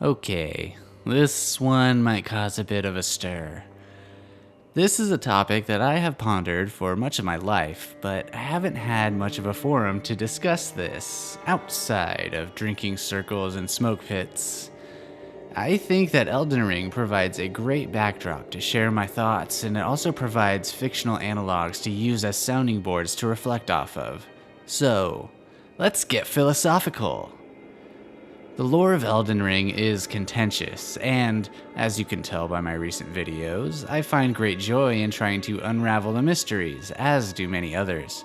Okay, this one might cause a bit of a stir. This is a topic that I have pondered for much of my life, but I haven't had much of a forum to discuss this outside of drinking circles and smoke pits. I think that Elden Ring provides a great backdrop to share my thoughts, and it also provides fictional analogs to use as sounding boards to reflect off of. So, let's get philosophical. The lore of Elden Ring is contentious, and, as you can tell by my recent videos, I find great joy in trying to unravel the mysteries, as do many others.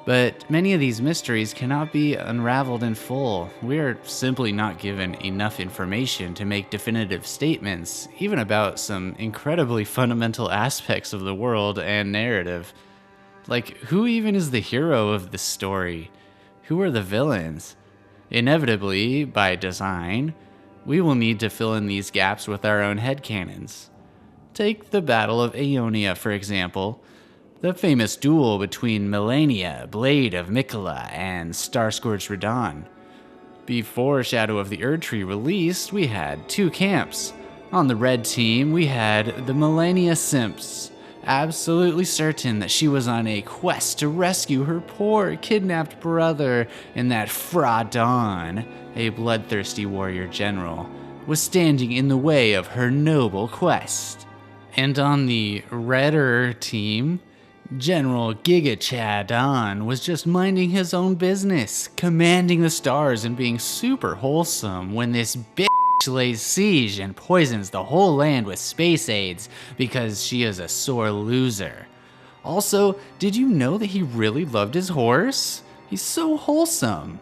But many of these mysteries cannot be unraveled in full. We are simply not given enough information to make definitive statements, even about some incredibly fundamental aspects of the world and narrative. Like, who even is the hero of this story? Who are the villains? Inevitably, by design, we will need to fill in these gaps with our own headcanons. Take the Battle of Aeonia, for example, the famous duel between Melania, Blade of Miquella, and Star-Scourged Radagon. Before Shadow of the Erdtree released, we had two camps. On the red team, we had the Melania Simps, absolutely certain that she was on a quest to rescue her poor, kidnapped brother, and that Radagon, a bloodthirsty warrior general, was standing in the way of her noble quest. And on the redder team, General Giga was just minding his own business, commanding the stars and being super wholesome when this bitch lays siege and poisons the whole land with space aids because she is a sore loser. Also, did you know that he really loved his horse? He's so wholesome.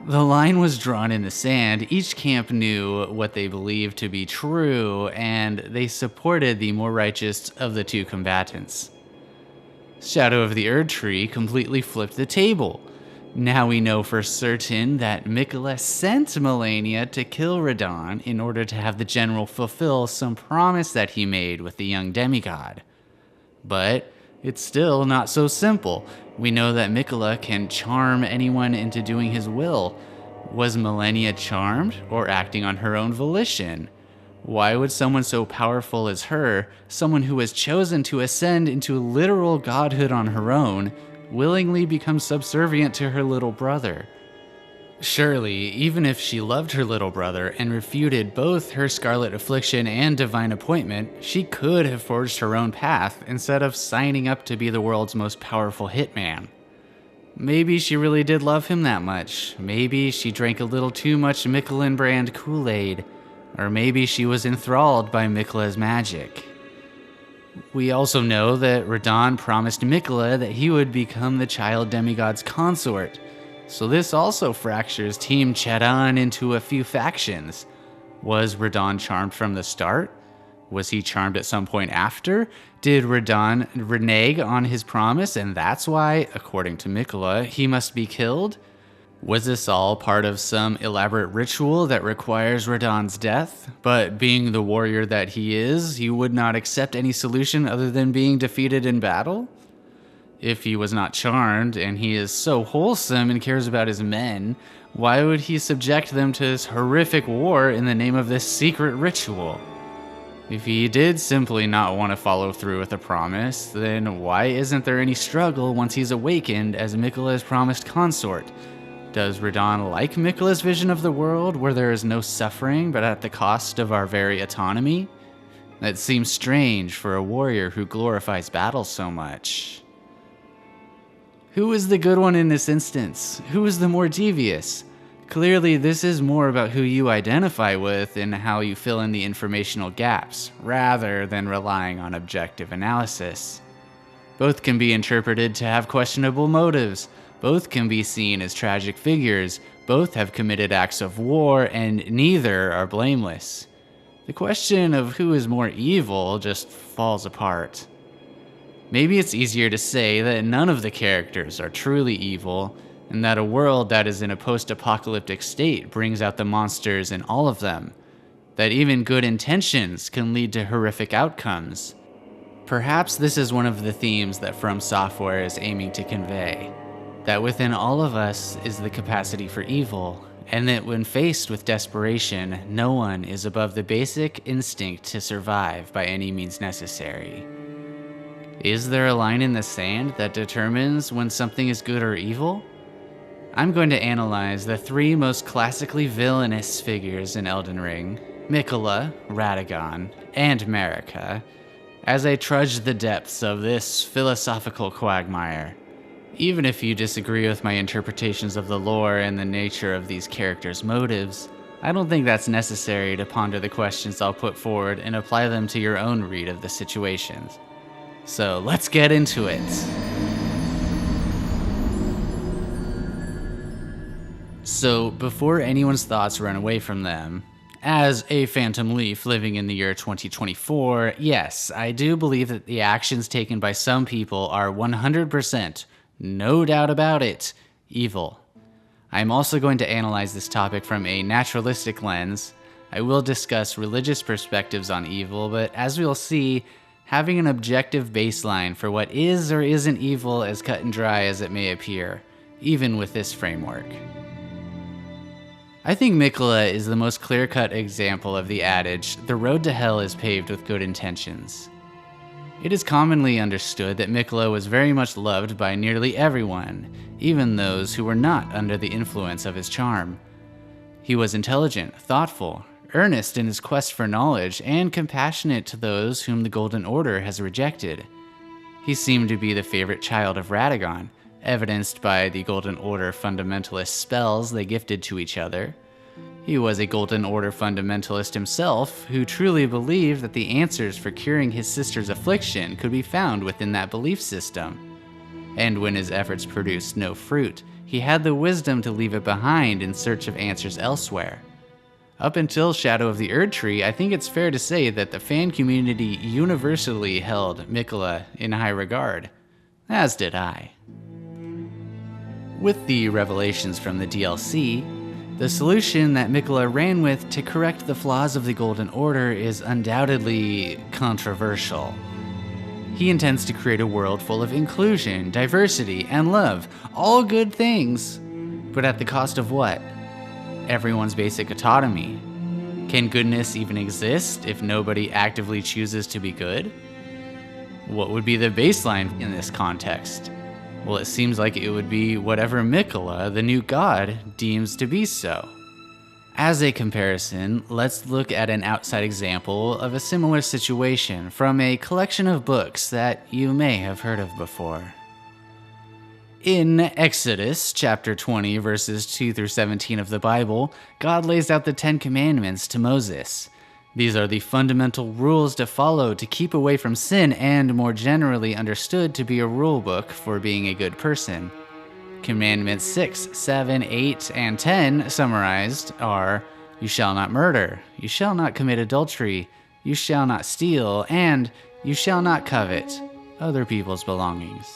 The line was drawn in the sand. Each camp knew what they believed to be true, and they supported the more righteous of the two combatants. Shadow of the Erdtree completely flipped the table. Now we know for certain that Miquella sent Melania to kill Radagon in order to have the general fulfill some promise that he made with the young demigod. But it's still not so simple. We know that Miquella can charm anyone into doing his will. Was Melania charmed or acting on her own volition? Why would someone so powerful as her, someone who has chosen to ascend into literal godhood on her own, willingly become subservient to her little brother? Surely, even if she loved her little brother and refuted both her scarlet affliction and divine appointment, she could have forged her own path instead of signing up to be the world's most powerful hitman. Maybe she really did love him that much. Maybe she drank a little too much Michelin brand Kool-Aid. Or maybe she was enthralled by Miquella's magic. We also know that Radagon promised Miquella that he would become the child demigod's consort, so this also fractures Team Chedan into a few factions. Was Radagon charmed from the start? Was he charmed at some point after? Did Radagon renege on his promise, and that's why, according to Miquella, he must be killed? Was this all part of some elaborate ritual that requires Radagon's death? But being the warrior that he is, he would not accept any solution other than being defeated in battle? If he was not charmed, and he is so wholesome and cares about his men, why would he subject them to this horrific war in the name of this secret ritual? If he did simply not want to follow through with a promise, then why isn't there any struggle once he's awakened as Miquella's promised consort? Does Radagon like Miquella's vision of the world, where there is no suffering but at the cost of our very autonomy? That seems strange for a warrior who glorifies battle so much. Who is the good one in this instance? Who is the more devious? Clearly, this is more about who you identify with and how you fill in the informational gaps, rather than relying on objective analysis. Both can be interpreted to have questionable motives. Both can be seen as tragic figures, both have committed acts of war, and neither are blameless. The question of who is more evil just falls apart. Maybe it's easier to say that none of the characters are truly evil, and that a world that is in a post-apocalyptic state brings out the monsters in all of them. That even good intentions can lead to horrific outcomes. Perhaps this is one of the themes that Fromsoftware is aiming to convey. That within all of us is the capacity for evil, and that when faced with desperation, no one is above the basic instinct to survive by any means necessary. Is there a line in the sand that determines when something is good or evil? I'm going to analyze the three most classically villainous figures in Elden Ring, Miquella, Radagon, and Marika, as I trudge the depths of this philosophical quagmire. Even if you disagree with my interpretations of the lore and the nature of these characters' motives, I don't think that's necessary to ponder the questions I'll put forward and apply them to your own read of the situations. So let's get into it. So before anyone's thoughts run away from them, as a phantom leaf living in the year 2024, yes, I do believe that the actions taken by some people are 100%, no doubt about it, evil. I'm also going to analyze this topic from a naturalistic lens. I will discuss religious perspectives on evil, but as we'll see, having an objective baseline for what is or isn't evil as cut and dry as it may appear, even with this framework. I think Miquella is the most clear-cut example of the adage, the road to hell is paved with good intentions. It is commonly understood that Miquella was very much loved by nearly everyone, even those who were not under the influence of his charm. He was intelligent, thoughtful, earnest in his quest for knowledge, and compassionate to those whom the Golden Order has rejected. He seemed to be the favorite child of Radagon, evidenced by the Golden Order fundamentalist spells they gifted to each other. He was a Golden Order fundamentalist himself, who truly believed that the answers for curing his sister's affliction could be found within that belief system. And when his efforts produced no fruit, he had the wisdom to leave it behind in search of answers elsewhere. Up until Shadow of the Erdtree, I think it's fair to say that the fan community universally held Miquella in high regard, as did I. With the revelations from the DLC, the solution that Miquella ran with to correct the flaws of the Golden Order is undoubtedly controversial. He intends to create a world full of inclusion, diversity, and love, all good things, but at the cost of what? Everyone's basic autonomy. Can goodness even exist if nobody actively chooses to be good? What would be the baseline in this context? Well, it seems like it would be whatever Miquella, the new god, deems to be so. As a comparison, let's look at an outside example of a similar situation from a collection of books that you may have heard of before. In Exodus chapter 20, verses 2 through 17 of the Bible, God lays out the 10 Commandments to Moses. These are the fundamental rules to follow to keep away from sin and more generally understood to be a rule book for being a good person. Commandments 6, 7, 8, and 10 summarized are, you shall not murder, you shall not commit adultery, you shall not steal, and you shall not covet other people's belongings.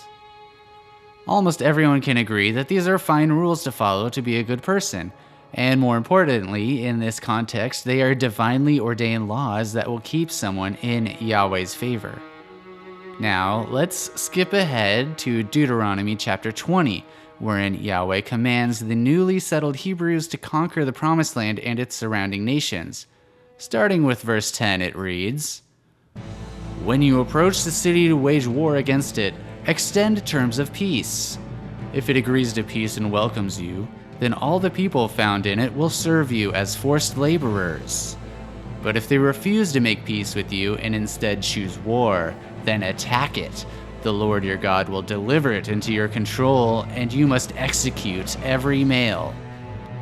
Almost everyone can agree that these are fine rules to follow to be a good person. And more importantly, in this context, they are divinely ordained laws that will keep someone in Yahweh's favor. Now, let's skip ahead to Deuteronomy chapter 20, wherein Yahweh commands the newly settled Hebrews to conquer the Promised Land and its surrounding nations. Starting with verse 10, it reads, "When you approach the city to wage war against it, extend terms of peace. If it agrees to peace and welcomes you, then all the people found in it will serve you as forced laborers. But if they refuse to make peace with you and instead choose war, then attack it. The Lord your God will deliver it into your control, and you must execute every male.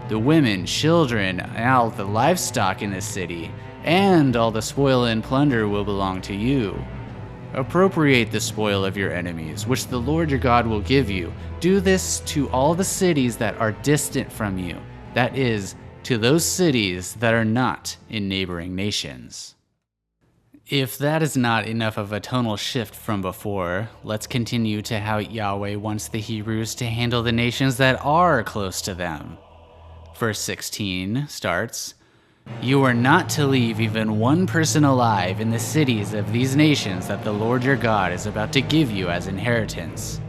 The women, children, and all the livestock in the city, and all the spoil and plunder will belong to you. Appropriate the spoil of your enemies, which the Lord your God will give you. Do this to all the cities that are distant from you, that is, to those cities that are not in neighboring nations." If that is not enough of a tonal shift from before, let's continue to how Yahweh wants the Hebrews to handle the nations that are close to them. Verse 16 starts, "You are not to leave even one person alive in the cities of these nations that the Lord your God is about to give you as inheritance.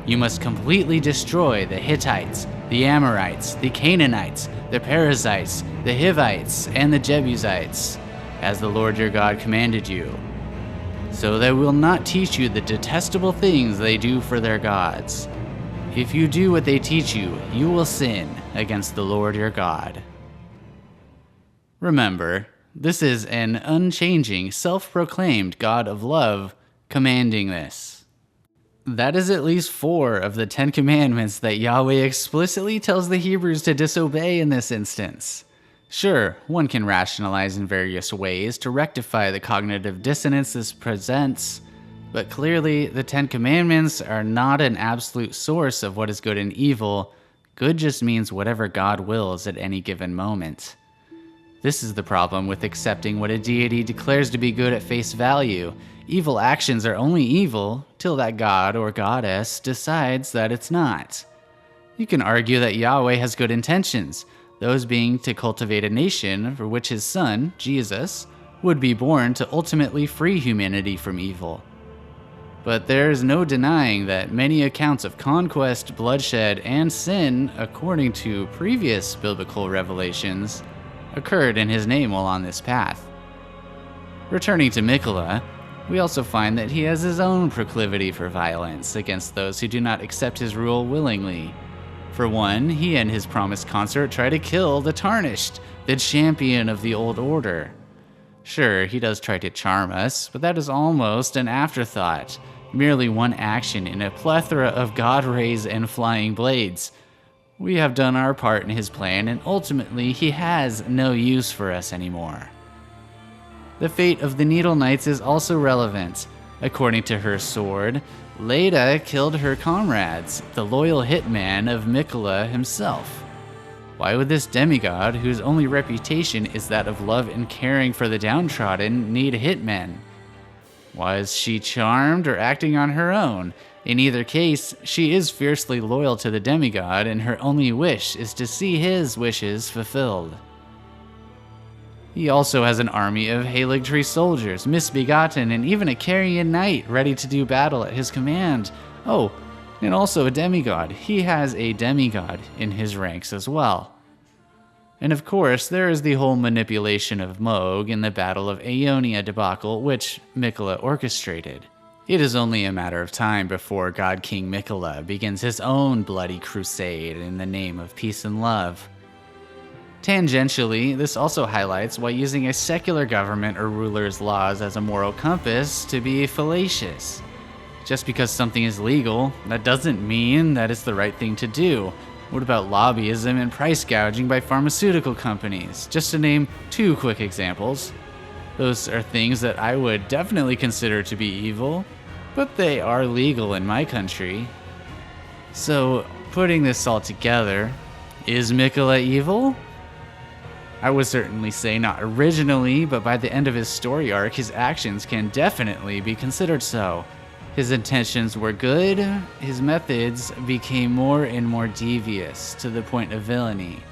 You must completely destroy the Hittites, the Amorites, the Canaanites, the Perizzites, the Hivites, and the Jebusites, as the Lord your God commanded you. So they will not teach you the detestable things they do for their gods. If you do what they teach you, you will sin against the Lord your God. Remember, this is an unchanging, self-proclaimed God of love commanding this. That is at least 4 of the 10 commandments that Yahweh explicitly tells the Hebrews to disobey in this instance. Sure, one can rationalize in various ways to rectify the cognitive dissonance this presents, but clearly the 10 commandments are not an absolute source of what is good and evil. Good just means whatever God wills at any given moment. This is the problem with accepting what a deity declares to be good at face value. Evil actions are only evil till that god or goddess decides that it's not. You can argue that Yahweh has good intentions, those being to cultivate a nation for which his son, Jesus, would be born to ultimately free humanity from evil. But there is no denying that many accounts of conquest, bloodshed, and sin, according to previous biblical revelations, occurred in his name while on this path. Returning to Miquella, we also find that he has his own proclivity for violence against those who do not accept his rule willingly. For one, he and his promised consort try to kill the Tarnished, the champion of the old order. Sure, he does try to charm us, but that is almost an afterthought, merely one action in a plethora of god rays and flying blades. We have done our part in his plan, and ultimately he has no use for us anymore. The fate of the Needle Knights is also relevant. According to her sword, Leda killed her comrades, the loyal hitman of Miquella himself. Why would this demigod, whose only reputation is that of love and caring for the downtrodden, need hitmen? Was she charmed or acting on her own? In either case, she is fiercely loyal to the demigod, and her only wish is to see his wishes fulfilled. He also has an army of Haligtree soldiers, misbegotten, and even a Carian knight ready to do battle at his command. Oh, and also a demigod. He has a demigod in his ranks as well. And of course, there is the whole manipulation of Moog in the Battle of Aeonia debacle, which Miquella orchestrated. It is only a matter of time before God King Miquella begins his own bloody crusade in the name of peace and love. Tangentially, this also highlights why using a secular government or ruler's laws as a moral compass to be fallacious. Just because something is legal, that doesn't mean that it's the right thing to do. What about lobbyism and price gouging by pharmaceutical companies? Just to name 2 quick examples. Those are things that I would definitely consider to be evil, but they are legal in my country. So, putting this all together, is Miquella evil? I would certainly say not originally, but by the end of his story arc, his actions can definitely be considered so. His intentions were good, his methods became more and more devious to the point of villainy.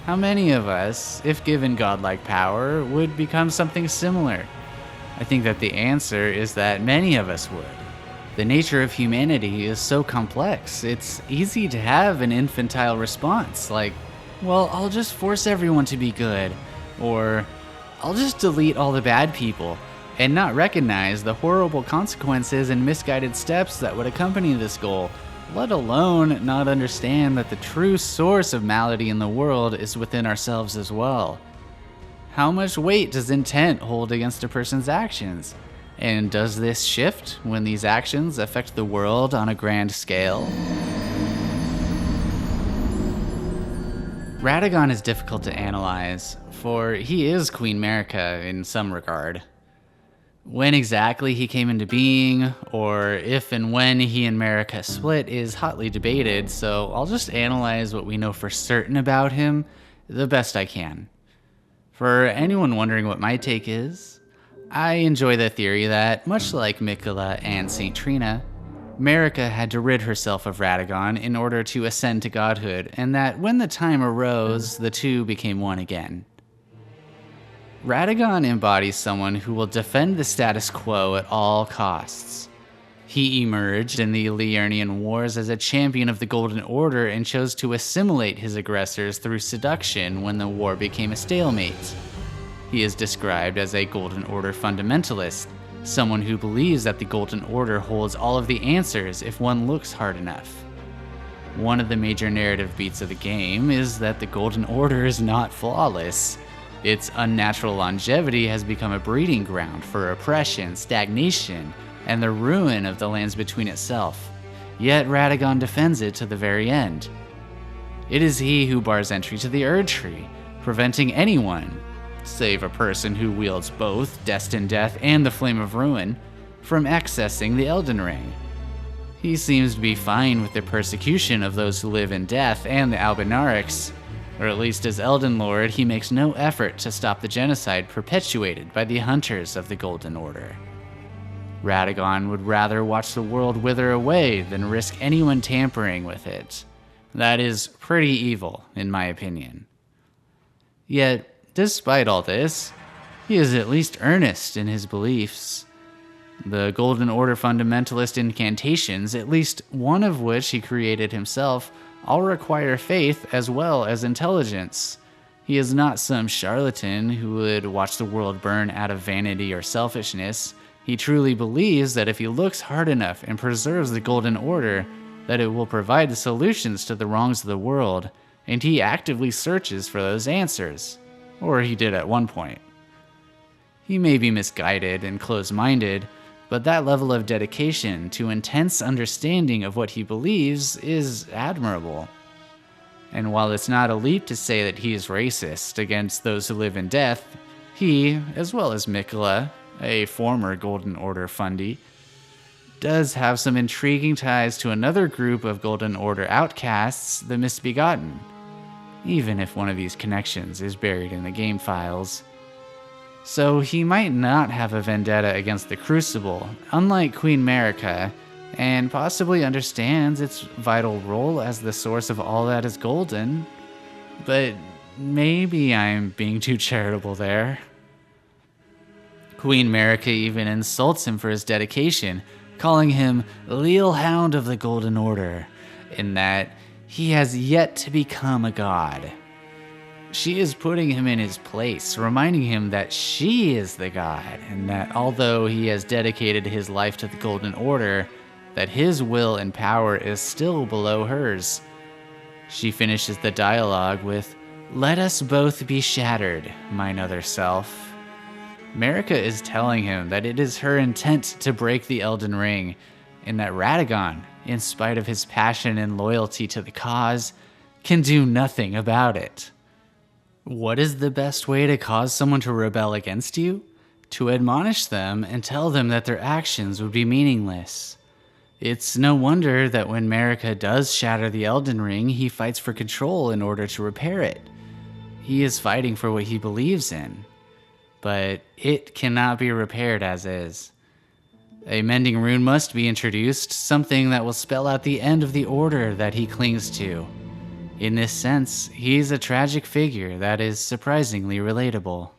How many of us, if given godlike power, would become something similar? I think that the answer is that many of us would. The nature of humanity is so complex, it's easy to have an infantile response like, well, I'll just force everyone to be good, or I'll just delete all the bad people, and not recognize the horrible consequences and misguided steps that would accompany this goal, let alone not understand that the true source of malady in the world is within ourselves as well. How much weight does intent hold against a person's actions? And does this shift when these actions affect the world on a grand scale? Radagon is difficult to analyze, for he is Queen Marika in some regard. When exactly he came into being, or if and when he and Marika split, is hotly debated, so I'll just analyze what we know for certain about him the best I can. For anyone wondering what my take is, I enjoy the theory that, much like Miquella and Saint Trina, Marika had to rid herself of Radagon in order to ascend to godhood, and that when the time arose, the two became one again. Radagon embodies someone who will defend the status quo at all costs. He emerged in the Liurnian Wars as a champion of the Golden Order and chose to assimilate his aggressors through seduction when the war became a stalemate. He is described as a Golden Order fundamentalist, someone who believes that the Golden Order holds all of the answers if one looks hard enough. One of the major narrative beats of the game is that the Golden Order is not flawless. Its unnatural longevity has become a breeding ground for oppression, stagnation, and the ruin of the lands between itself. Yet Radagon defends it to the very end. It is he who bars entry to the Erd Tree, preventing anyone, save a person who wields both Destined Death and the Flame of Ruin, from accessing the Elden Ring. He seems to be fine with the persecution of those who live in death and the Albinarics, or at least as Elden Lord, he makes no effort to stop the genocide perpetuated by the Hunters of the Golden Order. Radagon would rather watch the world wither away than risk anyone tampering with it. That is pretty evil, in my opinion. Yet, despite all this, he is at least earnest in his beliefs. The Golden Order fundamentalist incantations, at least one of which he created himself, all require faith as well as intelligence. He is not some charlatan who would watch the world burn out of vanity or selfishness. He truly believes that if he looks hard enough and preserves the Golden Order, that it will provide the solutions to the wrongs of the world, and he actively searches for those answers. Or he did at one point. He may be misguided and close-minded, but that level of dedication to intense understanding of what he believes is admirable. And while it's not a leap to say that he is racist against those who live in death, he, as well as Miquella, a former Golden Order fundie, does have some intriguing ties to another group of Golden Order outcasts, the Misbegotten, even if one of these connections is buried in the game files. So he might not have a vendetta against the Crucible, unlike Queen Marika, and possibly understands its vital role as the source of all that is golden. But maybe I'm being too charitable there. Queen Marika even insults him for his dedication, calling him Leal Hound of the Golden Order, in that he has yet to become a god. She is putting him in his place, reminding him that she is the god, and that although he has dedicated his life to the Golden Order, that his will and power is still below hers. She finishes the dialogue with, "Let us both be shattered, mine other self." Marika is telling him that it is her intent to break the Elden Ring, and that Radagon, in spite of his passion and loyalty to the cause, can do nothing about it. What is the best way to cause someone to rebel against you? To admonish them and tell them that their actions would be meaningless. It's no wonder that when Marika does shatter the Elden Ring, he fights for control in order to repair it. He is fighting for what he believes in. But it cannot be repaired as is. A mending rune must be introduced, something that will spell out the end of the order that he clings to. In this sense, he's a tragic figure that is surprisingly relatable.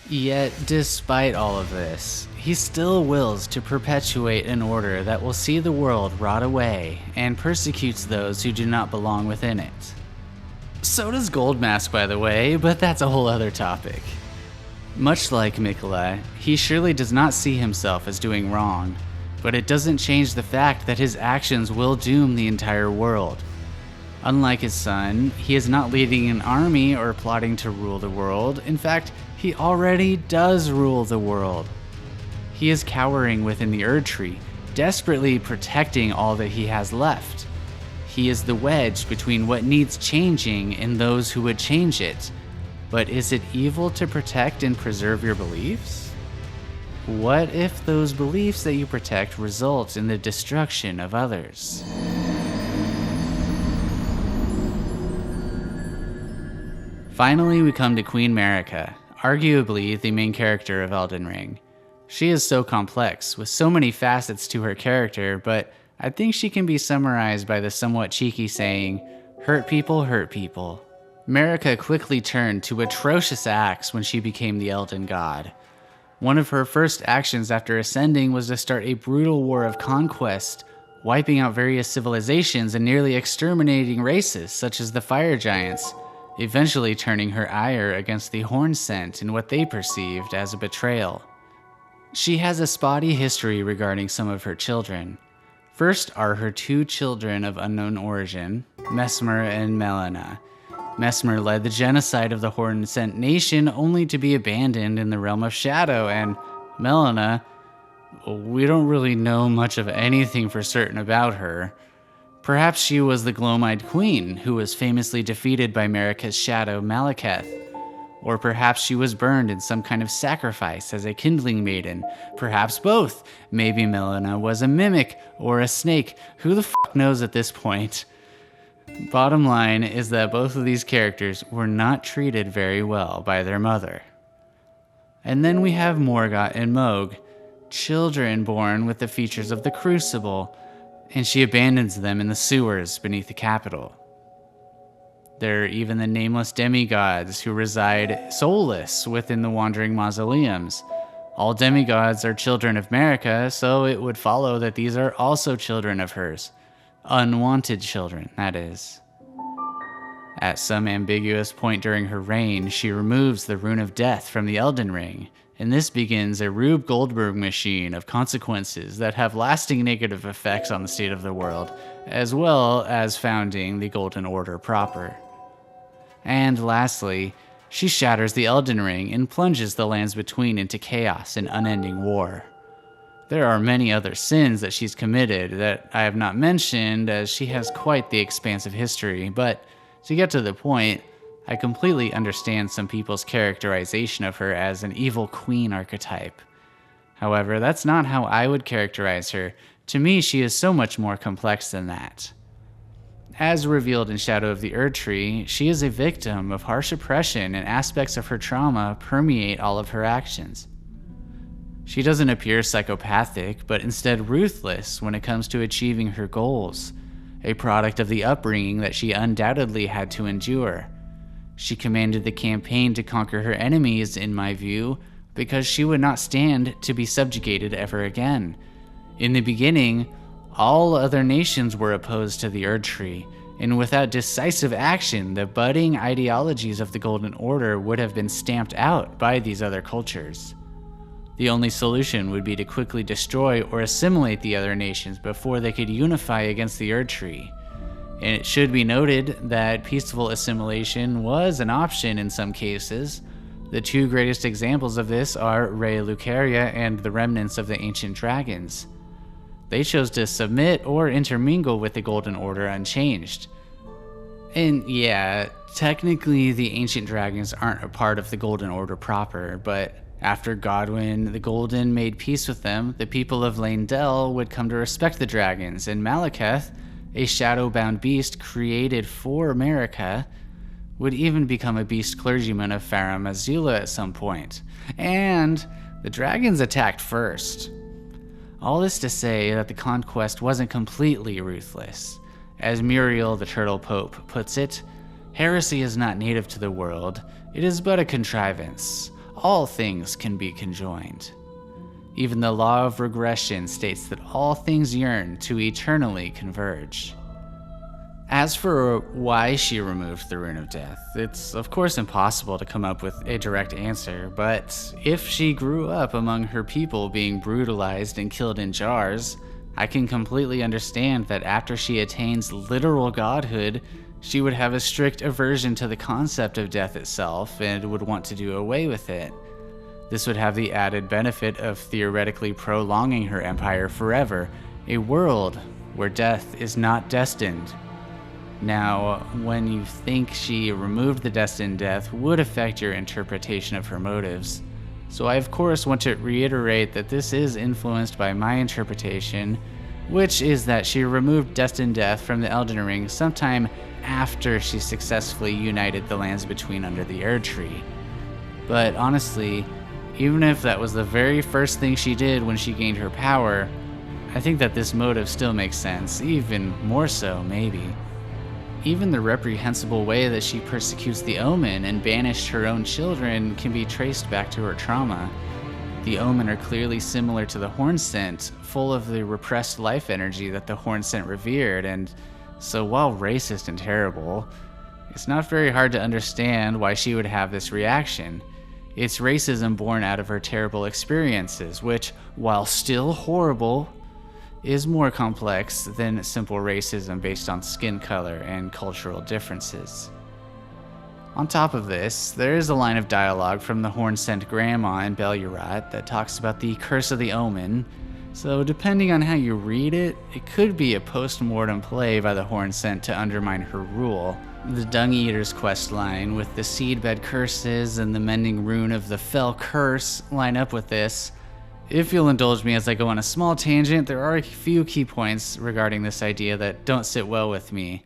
Yet, despite all of this, he still wills to perpetuate an order that will see the world rot away and persecutes those who do not belong within it. So does Goldmask, by the way, but that's a whole other topic. Much like Miquella, he surely does not see himself as doing wrong, but it doesn't change the fact that his actions will doom the entire world. Unlike his son, he is not leading an army or plotting to rule the world. In fact, he already does rule the world. He is cowering within the Erd Tree, desperately protecting all that he has left. He is the wedge between what needs changing and those who would change it. But is it evil to protect and preserve your beliefs? What if those beliefs that you protect result in the destruction of others? Finally, we come to Queen Marika, arguably the main character of Elden Ring. She is so complex, with so many facets to her character, but I think she can be summarized by the somewhat cheeky saying, "Hurt people hurt people." Marika quickly turned to atrocious acts when she became the Elden God. One of her first actions after ascending was to start a brutal war of conquest, wiping out various civilizations and nearly exterminating races such as the fire giants, eventually turning her ire against the Hornsent in what they perceived as a betrayal. She has a spotty history regarding some of her children. First are her 2 children of unknown origin, Mesmer and Melina. Mesmer led the genocide of the Hornsent nation only to be abandoned in the realm of shadow, and Melina, we don't really know much of anything for certain about her. Perhaps she was the Gloam-Eyed Queen, who was famously defeated by Marika's shadow Malekith. Or perhaps she was burned in some kind of sacrifice as a kindling maiden. Perhaps both. Maybe Melina was a mimic or a snake. Who the fuck knows at this point? Bottom line is that both of these characters were not treated very well by their mother. And then we have Morgott and Mohg, children born with the features of the Crucible, and she abandons them in the sewers beneath the capital. There are even the nameless demigods who reside soulless within the wandering mausoleums. All demigods are children of Marika, so it would follow that these are also children of hers. Unwanted children, that is. At some ambiguous point during her reign, she removes the Rune of Death from the Elden Ring, and this begins a Rube Goldberg machine of consequences that have lasting negative effects on the state of the world, as well as founding the Golden Order proper. And lastly, she shatters the Elden Ring and plunges the lands between into chaos and unending war. There are many other sins that she's committed that I have not mentioned, as she has quite the expansive history, but to get to the point, I completely understand some people's characterization of her as an evil queen archetype. However, that's not how I would characterize her. To me, she is so much more complex than that. As revealed in Shadow of the Erdtree, she is a victim of harsh oppression, and aspects of her trauma permeate all of her actions. She doesn't appear psychopathic, but instead ruthless when it comes to achieving her goals, a product of the upbringing that she undoubtedly had to endure. She commanded the campaign to conquer her enemies, in my view, because she would not stand to be subjugated ever again. In the beginning, all other nations were opposed to the Erdtree, and without decisive action, the budding ideologies of the Golden Order would have been stamped out by these other cultures. The only solution would be to quickly destroy or assimilate the other nations before they could unify against the Erdtree. And it should be noted that peaceful assimilation was an option in some cases. The 2 greatest examples of this are Raya Lucaria and the remnants of the ancient dragons. They chose to submit or intermingle with the Golden Order unchanged. And yeah, technically the ancient dragons aren't a part of the Golden Order proper, but after Godwyn the Golden made peace with them, the people of Leyndell would come to respect the dragons, and Malekith, a shadow-bound beast created for Marika, would even become a beast clergyman of Farum Azula at some point. And the dragons attacked first. All this to say that the conquest wasn't completely ruthless. As Muriel the Turtle Pope puts it, heresy is not native to the world, it is but a contrivance. All things can be conjoined. Even the law of regression states that all things yearn to eternally converge. As for why she removed the Rune of Death, it's of course impossible to come up with a direct answer, but if she grew up among her people being brutalized and killed in jars, I can completely understand that after she attains literal godhood, she would have a strict aversion to the concept of death itself and would want to do away with it. This would have the added benefit of theoretically prolonging her empire forever, a world where death is not destined. Now, when you think she removed the destined death would affect your interpretation of her motives. So I of course want to reiterate that this is influenced by my interpretation, which is that she removed destined death from the Elden Ring sometime after she successfully united the lands between under the Erdtree. But honestly, even if that was the very first thing she did when she gained her power, I think that this motive still makes sense, even more so maybe. Even the reprehensible way that she persecutes the Omen and banished her own children can be traced back to her trauma. The Omen are clearly similar to the Hornsent, full of the repressed life energy that the Hornsent revered, and so while racist and terrible, it's not very hard to understand why she would have this reaction. It's racism born out of her terrible experiences, which, while still horrible, is more complex than simple racism based on skin color and cultural differences. On top of this, there is a line of dialogue from the Hornsent Grandma in Belurot that talks about the Curse of the Omen, so depending on how you read it, it could be a post-mortem play by the Hornsent to undermine her rule. The Dung Eater's questline with the Seedbed Curses and the Mending Rune of the Fell Curse line up with this. If you'll indulge me as I go on a small tangent, there are a few key points regarding this idea that don't sit well with me.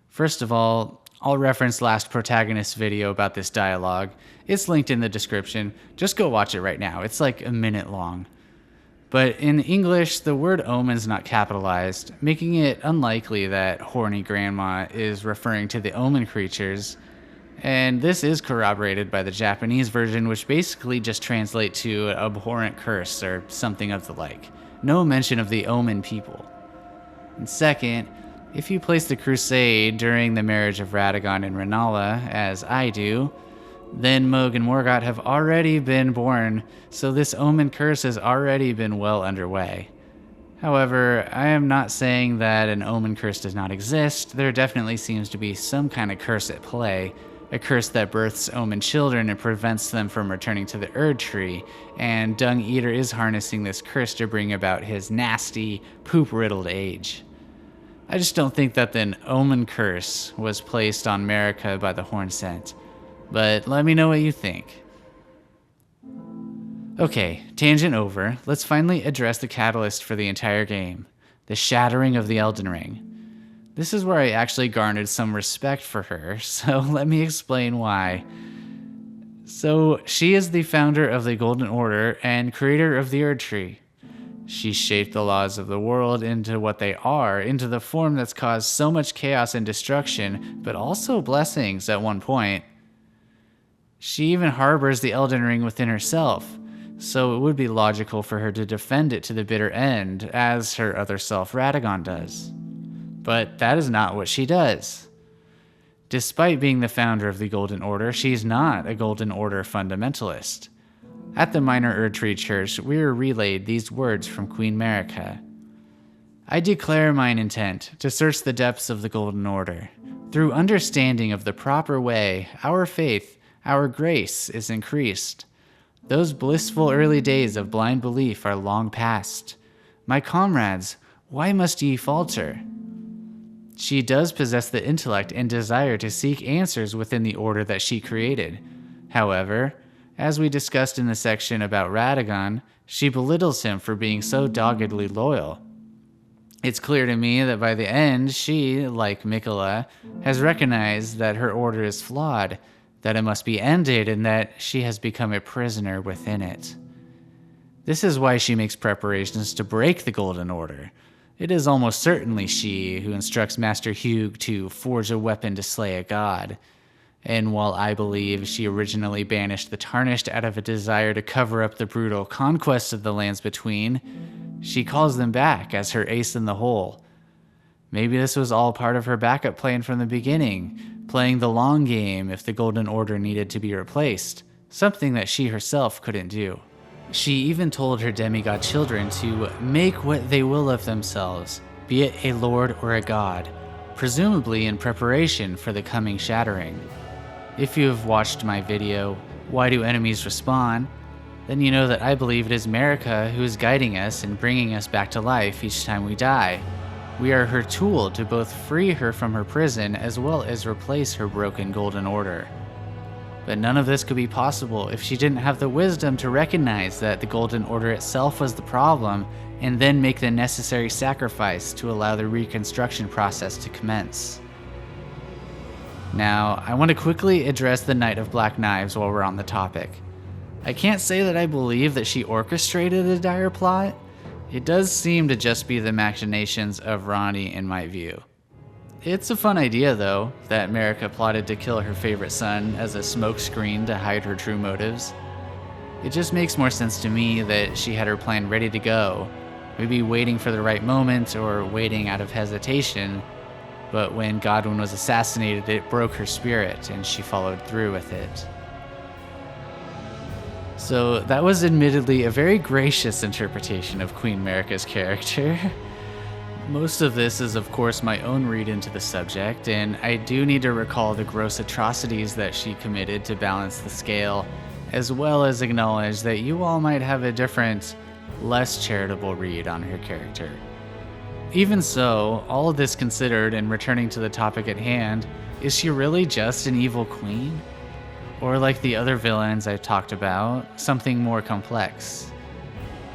First of all, I'll reference last protagonist's video about this dialogue. It's linked in the description. Just go watch it right now. It's like a minute long. But in English, the word omen's not capitalized, making it unlikely that horny grandma is referring to the omen creatures. And this is corroborated by the Japanese version, which basically just translates to abhorrent curse or something of the like. No mention of the omen people. And second, if you place the crusade during the marriage of Radagon and Rennala, as I do, then Mohg and Morgott have already been born, so this omen curse has already been well underway. However, I am not saying that an omen curse does not exist. There definitely seems to be some kind of curse at play, a curse that births omen children and prevents them from returning to the Erd Tree, and Dung Eater is harnessing this curse to bring about his nasty, poop-riddled age. I just don't think that the omen curse was placed on Marika by the Hornsent, but let me know what you think. Okay, tangent over. Let's finally address the catalyst for the entire game, the shattering of the Elden Ring. This is where I actually garnered some respect for her, so let me explain why. So, she is the founder of the Golden Order and creator of the Erd Tree. She shaped the laws of the world into what they are, into the form that's caused so much chaos and destruction, but also blessings at one point. She even harbors the Elden Ring within herself, so it would be logical for her to defend it to the bitter end, as her other self Radagon does. But that is not what she does. Despite being the founder of the Golden Order, she's not a Golden Order fundamentalist. At the Minor Erd Tree Church, we were relayed these words from Queen Marika. I declare mine intent to search the depths of the Golden Order. Through understanding of the proper way, our faith, our grace is increased. Those blissful early days of blind belief are long past. My comrades, why must ye falter? She does possess the intellect and desire to seek answers within the order that she created. However, as we discussed in the section about Radagon, she belittles him for being so doggedly loyal. It's clear to me that by the end, she, like Miquella, has recognized that her order is flawed, that it must be ended, and that she has become a prisoner within it. This is why she makes preparations to break the Golden Order. It is almost certainly she who instructs Master Hugh to forge a weapon to slay a god. And while I believe she originally banished the Tarnished out of a desire to cover up the brutal conquests of the lands between, she calls them back as her ace in the hole. Maybe this was all part of her backup plan from the beginning, playing the long game if the Golden Order needed to be replaced, something that she herself couldn't do. She even told her demigod children to make what they will of themselves, be it a lord or a god, presumably in preparation for the coming shattering. If you have watched my video, Why Do Enemies Respawn?, then you know that I believe it is Marika who is guiding us and bringing us back to life each time we die. We are her tool to both free her from her prison as well as replace her broken Golden Order. But none of this could be possible if she didn't have the wisdom to recognize that the Golden Order itself was the problem and then make the necessary sacrifice to allow the reconstruction process to commence. Now, I want to quickly address the Knight of Black Knives while we're on the topic. I can't say that I believe that she orchestrated a dire plot. It does seem to just be the machinations of Ronnie in my view. It's a fun idea though, that Marika plotted to kill her favorite son as a smokescreen to hide her true motives. It just makes more sense to me that she had her plan ready to go, maybe waiting for the right moment or waiting out of hesitation, but when Godwin was assassinated, it broke her spirit and she followed through with it. So that was admittedly a very gracious interpretation of Queen Marika's character. Most of this is of course my own read into the subject, and I do need to recall the gross atrocities that she committed to balance the scale, as well as acknowledge that you all might have a different, less charitable read on her character. Even so, all of this considered and returning to the topic at hand, is she really just an evil queen? Or like the other villains I've talked about, something more complex?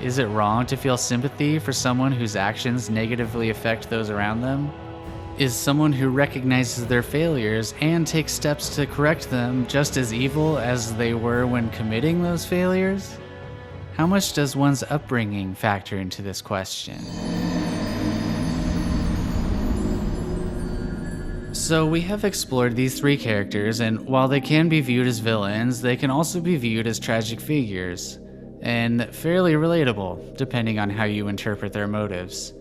Is it wrong to feel sympathy for someone whose actions negatively affect those around them? Is someone who recognizes their failures and takes steps to correct them just as evil as they were when committing those failures? How much does one's upbringing factor into this question? So we have explored these three characters, and while they can be viewed as villains, they can also be viewed as tragic figures, and fairly relatable, depending on how you interpret their motives.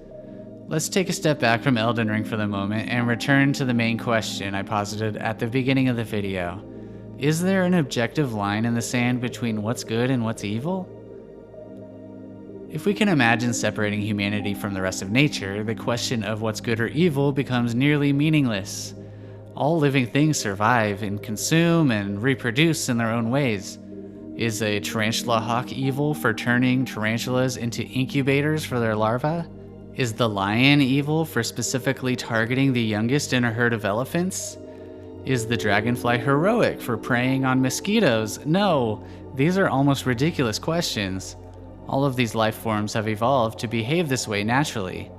Let's take a step back from Elden Ring for the moment and return to the main question I posited at the beginning of the video. Is there an objective line in the sand between what's good and what's evil? If we can imagine separating humanity from the rest of nature, the question of what's good or evil becomes nearly meaningless. All living things survive and consume and reproduce in their own ways. Is a tarantula hawk evil for turning tarantulas into incubators for their larvae? Is the lion evil for specifically targeting the youngest in a herd of elephants? Is the dragonfly heroic for preying on mosquitoes? No, these are almost ridiculous questions. All of these life forms have evolved to behave this way naturally.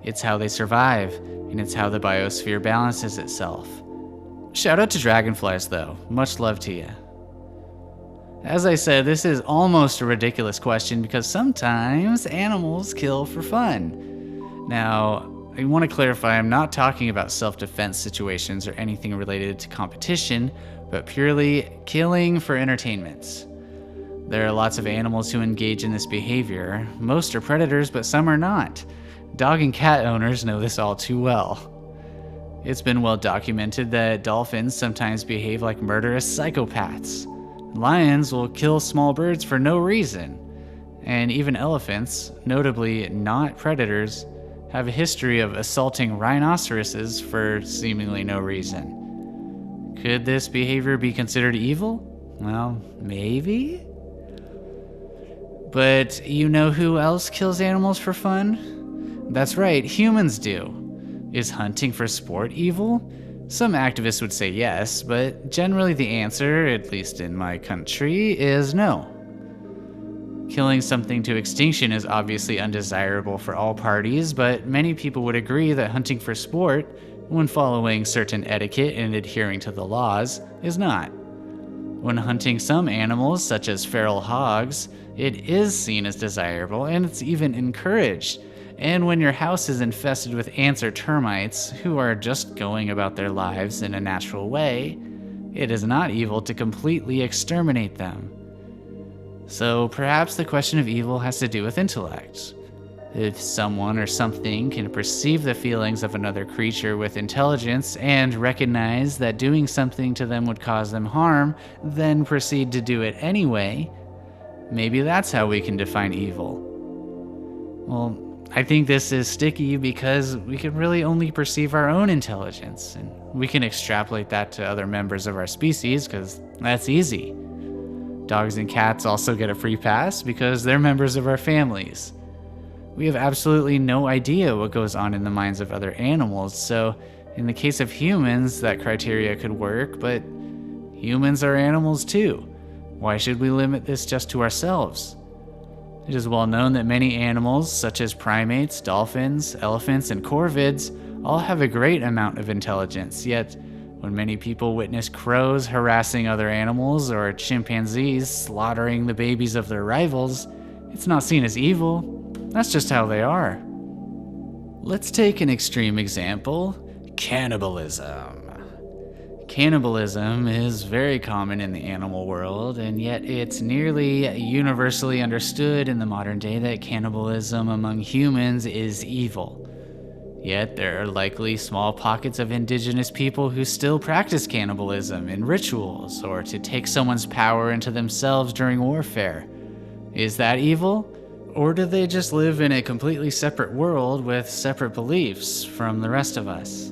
It's how they survive, and it's how the biosphere balances itself. Shout out to dragonflies though, much love to you. As I said, this is almost a ridiculous question because sometimes animals kill for fun. Now, I want to clarify, I'm not talking about self-defense situations or anything related to competition, but purely killing for entertainment. There are lots of animals who engage in this behavior. Most are predators, but some are not. Dog and cat owners know this all too well. It's been well documented that dolphins sometimes behave like murderous psychopaths. Lions will kill small birds for no reason. And even elephants, notably not predators, have a history of assaulting rhinoceroses for seemingly no reason. Could this behavior be considered evil? Well, maybe? But you know who else kills animals for fun? That's right, humans do. Is hunting for sport evil? Some activists would say yes, but generally the answer, at least in my country, is no. Killing something to extinction is obviously undesirable for all parties, but many people would agree that hunting for sport, when following certain etiquette and adhering to the laws, is not. When hunting some animals, such as feral hogs, it is seen as desirable and it's even encouraged. And when your house is infested with ants or termites, who are just going about their lives in a natural way, it is not evil to completely exterminate them. So perhaps the question of evil has to do with intellect. If someone or something can perceive the feelings of another creature with intelligence and recognize that doing something to them would cause them harm, then proceed to do it anyway, maybe that's how we can define evil. Well, I think this is sticky because we can really only perceive our own intelligence, and we can extrapolate that to other members of our species because that's easy. Dogs and cats also get a free pass because they're members of our families. We have absolutely no idea what goes on in the minds of other animals, so in the case of humans, that criteria could work, but humans are animals too. Why should we limit this just to ourselves? It is well known that many animals, such as primates, dolphins, elephants, and corvids, all have a great amount of intelligence, yet when many people witness crows harassing other animals or chimpanzees slaughtering the babies of their rivals, it's not seen as evil. That's just how they are. Let's take an extreme example: cannibalism. Cannibalism is very common in the animal world, and yet it's nearly universally understood in the modern day that cannibalism among humans is evil. Yet there are likely small pockets of indigenous people who still practice cannibalism in rituals or to take someone's power into themselves during warfare. Is that evil? Or do they just live in a completely separate world with separate beliefs from the rest of us?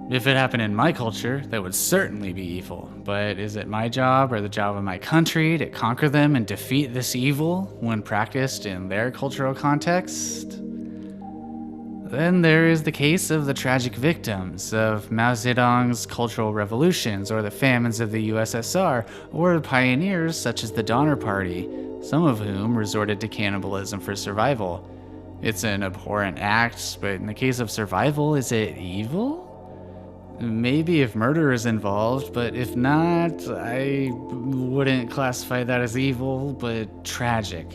If it happened in my culture, that would certainly be evil, but is it my job or the job of my country to conquer them and defeat this evil when practiced in their cultural context? Then there is the case of the tragic victims of Mao Zedong's cultural revolutions or the famines of the USSR, or pioneers such as the Donner Party, some of whom resorted to cannibalism for survival. It's an abhorrent act, but in the case of survival, is it evil? Maybe if murder is involved, but if not, I wouldn't classify that as evil, but tragic.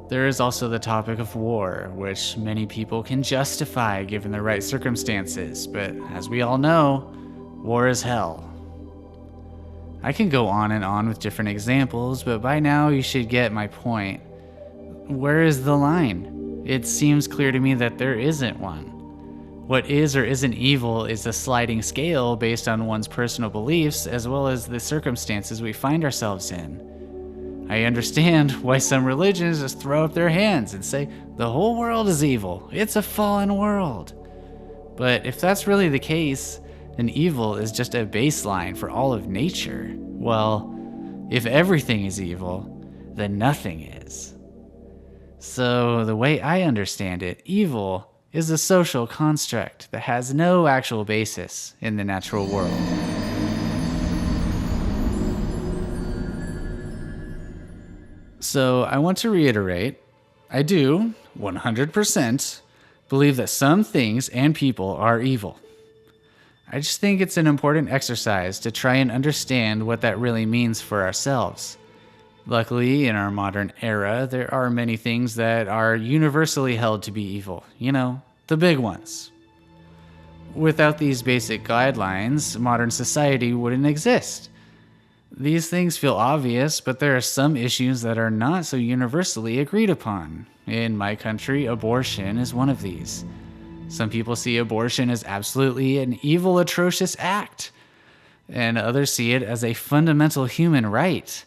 There is also the topic of war, which many people can justify given the right circumstances, but as we all know, war is hell. I can go on and on with different examples, but by now you should get my point. Where is the line? It seems clear to me that there isn't one. What is or isn't evil is a sliding scale based on one's personal beliefs as well as the circumstances we find ourselves in. I understand why some religions just throw up their hands and say, the whole world is evil, it's a fallen world. But if that's really the case, then evil is just a baseline for all of nature. Well, if everything is evil, then nothing is. So the way I understand it, evil is a social construct that has no actual basis in the natural world. So I want to reiterate, I do, 100%, believe that some things and people are evil. I just think it's an important exercise to try and understand what that really means for ourselves. Luckily, in our modern era, there are many things that are universally held to be evil. You know, the big ones. Without these basic guidelines, modern society wouldn't exist. These things feel obvious, but there are some issues that are not so universally agreed upon. In my country, abortion is one of these. Some people see abortion as absolutely an evil, atrocious act, and others see it as a fundamental human right.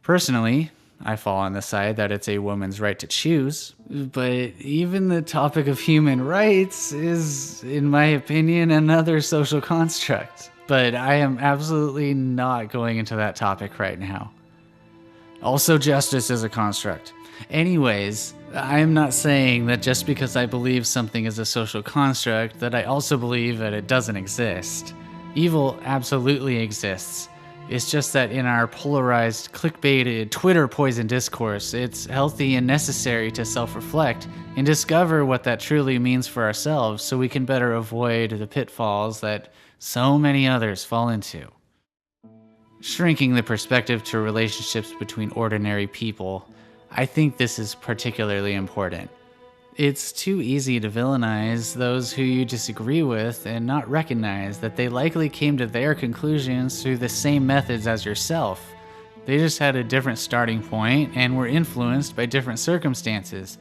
Personally, I fall on the side that it's a woman's right to choose, but even the topic of human rights is, in my opinion, another social construct. But I am absolutely not going into that topic right now. Also, justice is a construct. Anyways, I am not saying that just because I believe something is a social construct that I also believe that it doesn't exist. Evil absolutely exists. It's just that in our polarized, clickbaited, Twitter-poisoned discourse, it's healthy and necessary to self-reflect and discover what that truly means for ourselves so we can better avoid the pitfalls that so many others fall into. Shrinking the perspective to relationships between ordinary people, I think this is particularly important. It's too easy to villainize those who you disagree with and not recognize that they likely came to their conclusions through the same methods as yourself. They just had a different starting point and were influenced by different circumstances.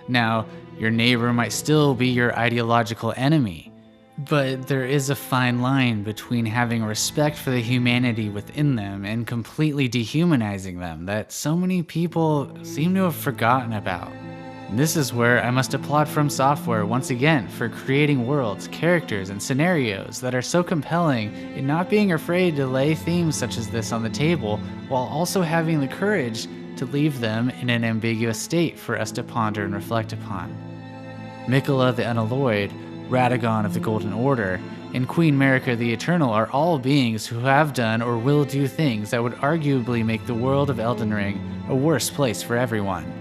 Now, your neighbor might still be your ideological enemy, but there is a fine line between having respect for the humanity within them and completely dehumanizing them that so many people seem to have forgotten about. This is where I must applaud Fromsoftware once again for creating worlds, characters, and scenarios that are so compelling and not being afraid to lay themes such as this on the table while also having the courage to leave them in an ambiguous state for us to ponder and reflect upon. Miquella the Unalloyed, Radagon of the Golden Order, and Queen Marika the Eternal are all beings who have done or will do things that would arguably make the world of Elden Ring a worse place for everyone.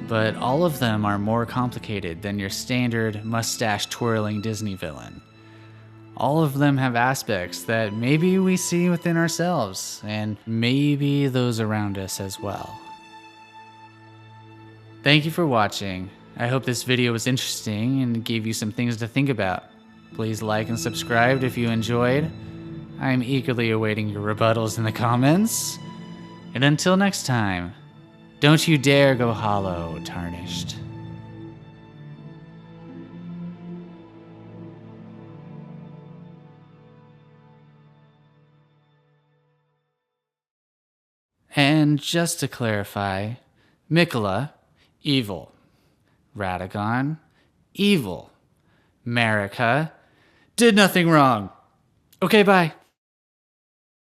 But all of them are more complicated than your standard mustache-twirling Disney villain. All of them have aspects that maybe we see within ourselves, and maybe those around us as well. Thank you for watching. I hope this video was interesting and gave you some things to think about. Please like and subscribe if you enjoyed. I'm eagerly awaiting your rebuttals in the comments. And until next time, don't you dare go hollow, Tarnished. And just to clarify, Miquella, evil. Radagon, evil. Marika, did nothing wrong. Okay, bye.